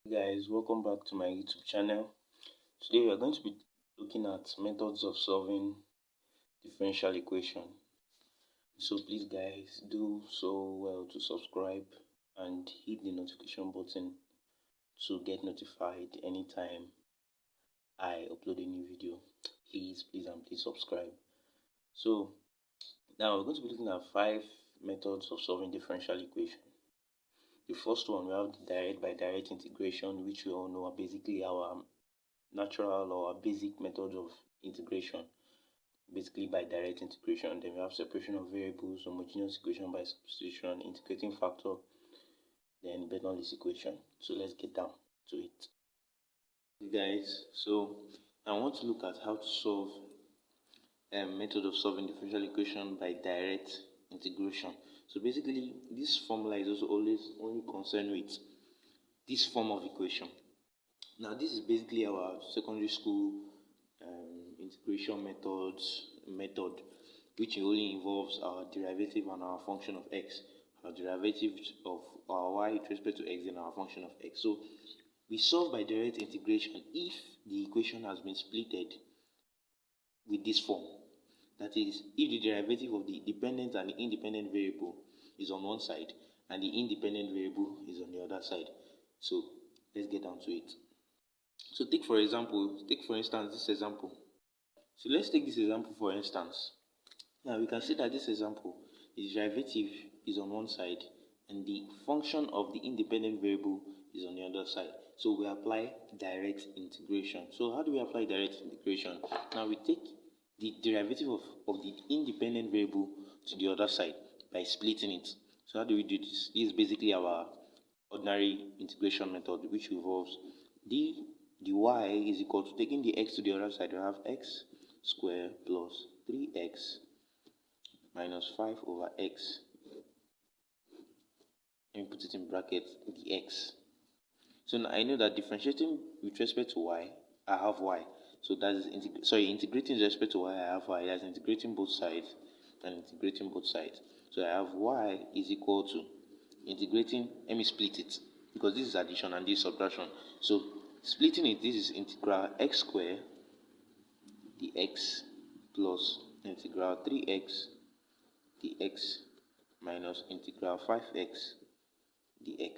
Hey guys, welcome back to my YouTube channel. Today we are going to be looking at methods of solving differential equation. So please guys, do so well to subscribe and hit the notification button to get notified anytime I upload a new video. Please subscribe. So now we're going to be looking at 5 methods of solving differential equation. The first one, we have the direct by direct integration, which we all know are basically our natural or basic method of integration, basically by direct integration. Then we have separation of variables, homogeneous equation by substitution, integrating factor, then Bernoulli's equation. So let's get down to it. Guys, so I want to look at how to solve a method of solving differential equation by direct integration. So basically this formula is also always only concerned with this form of equation. Now this is basically our secondary school integration method, which only involves our derivative and our function of x, our derivative of our y with respect to x and our function of x. So we solve by direct integration if the equation has been splitted with this form. That is, if the derivative of the dependent and the independent variable is on one side and the independent variable is on the other side. So let's get down to it. So take for instance this example. So let's take this example for instance. Now we can see that this example, the derivative is on one side and the function of the independent variable is on the other side. So we apply direct integration. So how do we apply direct integration? Now we take the derivative of the independent variable to the other side by splitting it. So how do we do this? This is basically our ordinary integration method, which involves dy is equal to taking the x to the other side. We have x squared plus 3x minus 5 over x. Let me put it in brackets, dx. So now I know that differentiating with respect to y, I have y. So that is integrating with respect to y, I have y. That's integrating both sides and integrating both sides. So I have y is equal to integrating. Let me split it because this is addition and this is subtraction. So splitting it, this is integral x squared dx plus integral 3x dx minus integral 5x dx.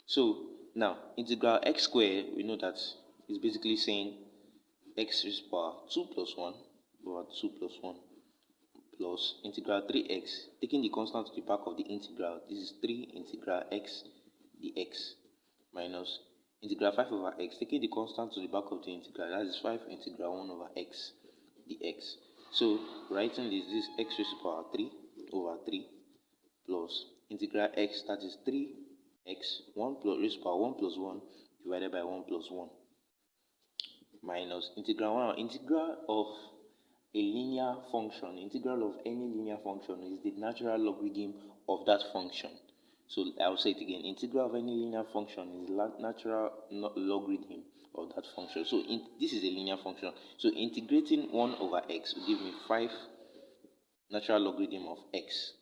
So now integral x squared, we know that is basically saying x raised to power 2 plus 1 over 2 plus 1 plus integral 3x, taking the constant to the back of the integral, this is 3 integral x dx minus integral 5 over x, taking the constant to the back of the integral, that is 5 integral 1 over x dx. So writing this x raised to power 3 over 3 plus integral x, that is 3x 1 plus raised to power 1 plus 1 divided by 1 plus 1 minus integral 1. Integral of a linear function, integral of any linear function is the natural logarithm of that function. So I'll say it again, integral of any linear function is natural logarithm of that function. So this is a linear function. So integrating 1 over x will give me 5 natural logarithm of x.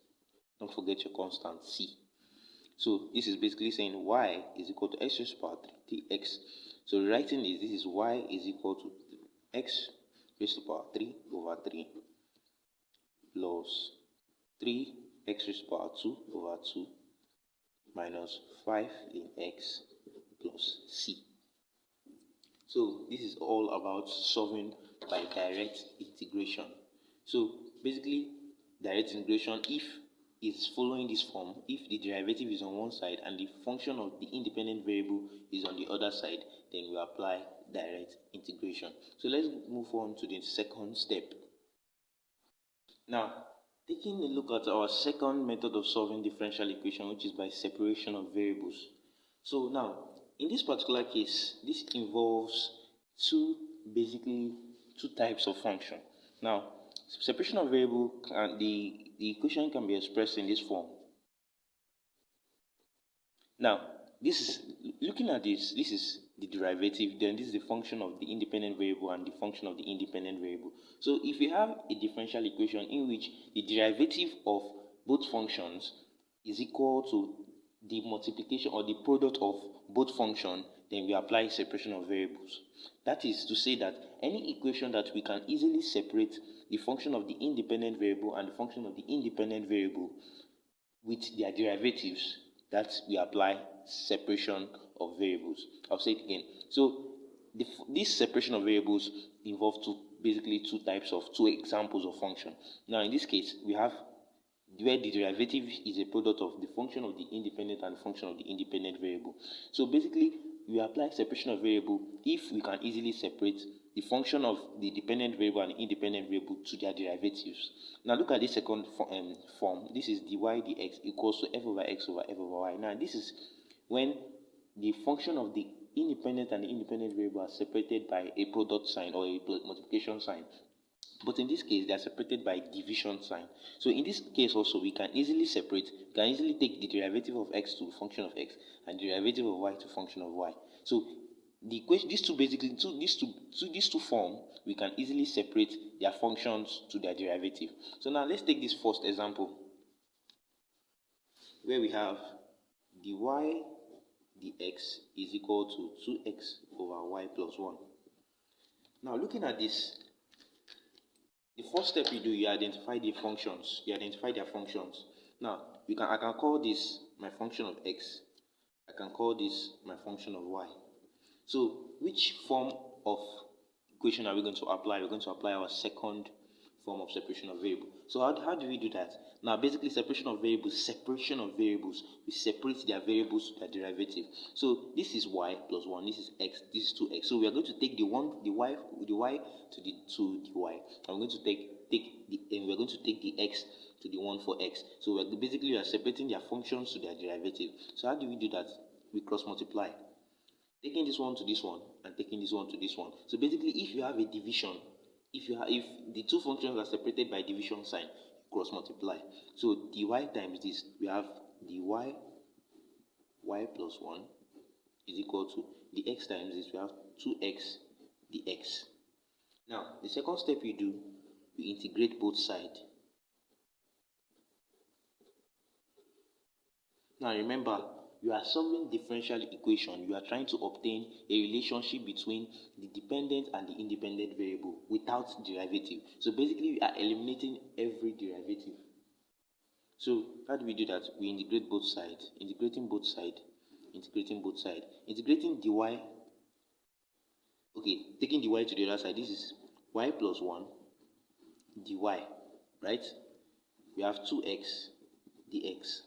Don't forget your constant c. So this is basically saying y is equal to x raised to power 3 dx. So writing this is y is equal to x raised to power 3 over 3 plus 3 x raised to power 2 over 2 minus 5 in x plus c. So this is all about solving by direct integration. So basically direct integration, if it's following this form, if the derivative is on one side and the function of the independent variable is on the other side, then we apply direct integration. So let's move on to the second step. Now, taking a look at our second method of solving differential equation, which is by separation of variables. So now, in this particular case, this involves two types of function. Now, separation of variable, the equation can be expressed in this form. Now, looking at this is the derivative, then this is the function of the independent variable and the function of the independent variable. So if you have a differential equation in which the derivative of both functions is equal to the multiplication or the product of both function, then we apply separation of variables. That is to say that any equation that we can easily separate the function of the independent variable and the function of the independent variable with their derivatives, that we apply separation of variables. I'll say it again. So this separation of variables involves basically two examples of function. Now in this case, we have where the derivative is a product of the function of the independent and the function of the independent variable. So basically, we apply separation of variable if we can easily separate the function of the dependent variable and the independent variable to their derivatives. Now look at this second form. This is dy dx equals to f over x over f over y. Now this is when the function of the independent and the independent variable are separated by a product sign or a multiplication sign. But in this case, they are separated by division sign. So in this case also, we can easily take the derivative of x to the function of x and the derivative of y to function of y. So the equation, these two forms, we can easily separate their functions to their derivative. So now let's take this first example, where we have dy dx is equal to 2x over y plus 1. Now looking at this, the first step you do, you identify the functions. You identify their functions. Now, I can call this my function of x. I can call this my function of y. So, which form of equation are we going to apply? We're going to apply our second form of separation of variable. So, how do we do that? Now, basically, separation of variables, we separate their variables to their derivative. So, this is y plus 1, this is x, this is 2x. So, we are going to take the y to the y. I'm going to take we're going to take the x to the 1 for x. So, we are separating their functions to their derivative. So, how do we do that? We cross multiply. Taking this one to this one and taking this one to this one. So, basically, if you have a division, if the two functions are separated by division sign, cross multiply. So dy times this, we have dy y plus 1 is equal to the x times this, we have 2x dx. Now the second step you do, you integrate both sides. Now remember, you are solving differential equation. You are trying to obtain a relationship between the dependent and the independent variable without derivative. So basically, we are eliminating every derivative. So how do we do that? We integrate both sides. Integrating dy. Okay, taking dy to the other side. This is y plus 1 dy, right? We have 2x dx.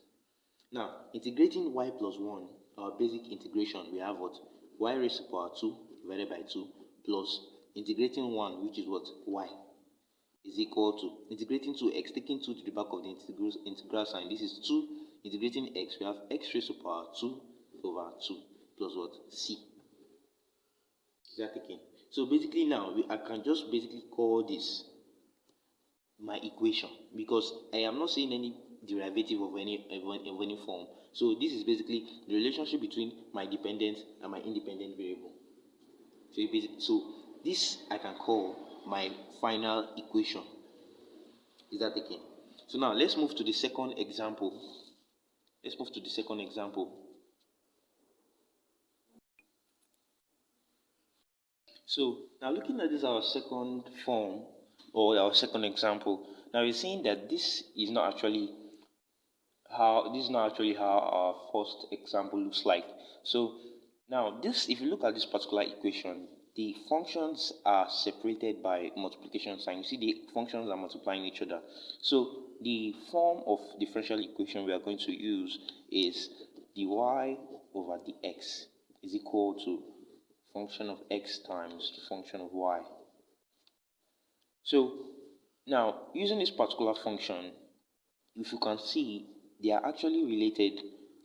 Now, integrating y plus 1, our basic integration, we have what? Y raised to power 2 divided by 2 plus integrating 1, which is what? Y is equal to integrating 2x, taking 2 to the back of the integral sign. This is 2 integrating x. We have x raised to power 2 over 2 plus what? C. Is that taken? So basically now, I can just basically call this my equation because I am not saying any derivative of any form. So this is basically the relationship between my dependent and my independent variable. So this I can call my final equation. Is that taken? So now let's move to the second example. So now looking at this, our second form or our second example. Now we're seeing that this is not actually how our first example looks like. So now this, if you look at this particular equation, the functions are separated by multiplication sign. You see the functions are multiplying each other. So the form of differential equation we are going to use is dy over dx is equal to function of x times the function of y. So now using this particular function, if you can see, they are actually related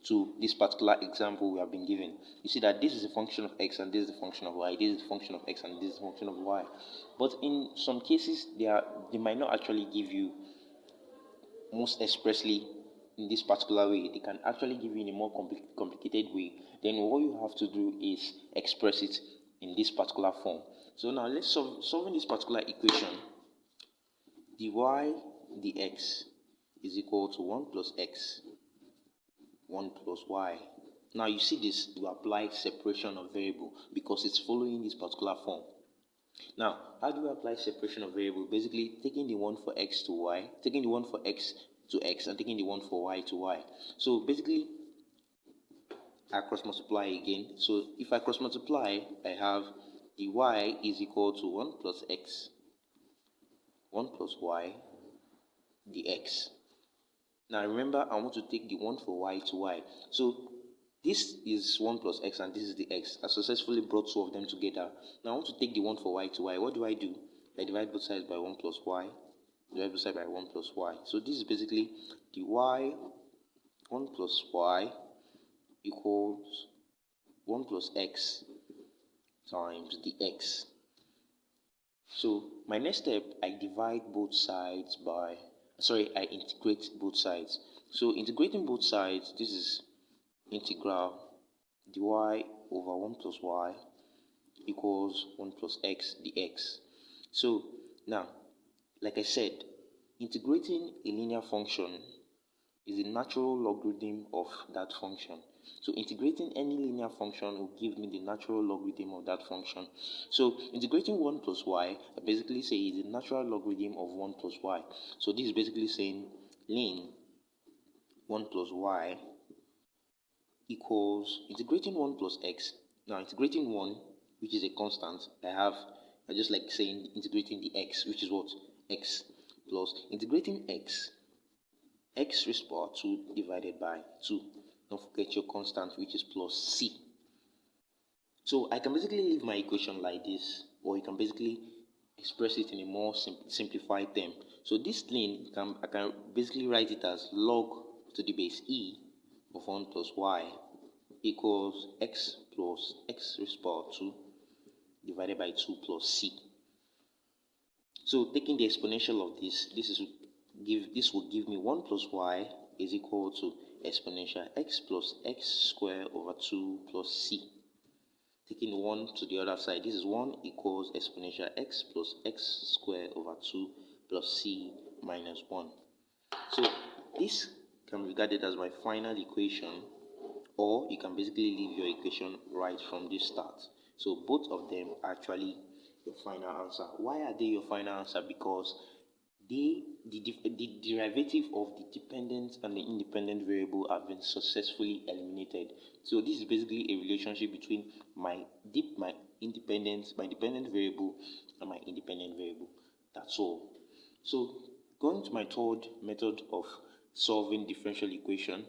to this particular example we have been given. You see that this is a function of x and this is a function of y. This is a function of x and this is a function of y. But in some cases, they might not actually give you most expressly in this particular way. They can actually give you in a more complicated way. Then what you have to do is express it in this particular form. So now let's solving this particular equation. Dy dx is equal to 1 plus x 1 plus y. Now you see this, you apply separation of variable because it's following this particular form. Now, how do we apply separation of variable? Basically, taking the one for x to y, taking the one for x to x, and taking the one for y to y. So basically, I cross multiply again. So if I cross multiply, I have the y is equal to 1 plus x, 1 plus y, dx. Now remember, I want to take the one for y to y. So this is 1 plus x and this is the x. I successfully brought two of them together. Now I want to take the one for y to y. What do? I divide both sides by 1 plus y. Divide both sides by 1 plus y. So this is basically the y 1 plus y equals 1 plus x times the x. So my next step, I divide both sides by, I integrate both sides. So integrating both sides, this is integral dy over 1 plus y equals 1 plus x dx. So now, like I said, integrating a linear function is the natural logarithm of that function. So integrating any linear function will give me the natural logarithm of that function. So integrating 1 plus y, I basically say is the natural logarithm of 1 plus y. So this is basically saying ln 1 plus y equals integrating 1 plus x. Now integrating 1, which is a constant, I just like saying integrating the x, which is what? X plus integrating x raised to power 2 divided by 2. Don't forget your constant, which is plus c. So I can basically leave my equation like this, or you can basically express it in a more simplified term. So this thing, I can basically write it as log to the base e of 1 plus y equals x plus x raised to power 2 divided by 2 plus c. So taking the exponential of this will give me 1 plus y is equal to exponential x plus x squared over 2 plus c. Taking 1 to the other side, this is 1 equals exponential x plus x squared over 2 plus c minus 1. So this can be regarded as my final equation, or you can basically leave your equation right from the start. So both of them are actually your final answer. Why are they your final answer? Because the derivative of the dependent and the independent variable have been successfully eliminated. So this is basically a relationship between my dependent variable and my independent variable. That's all. So going to my third method of solving differential equation,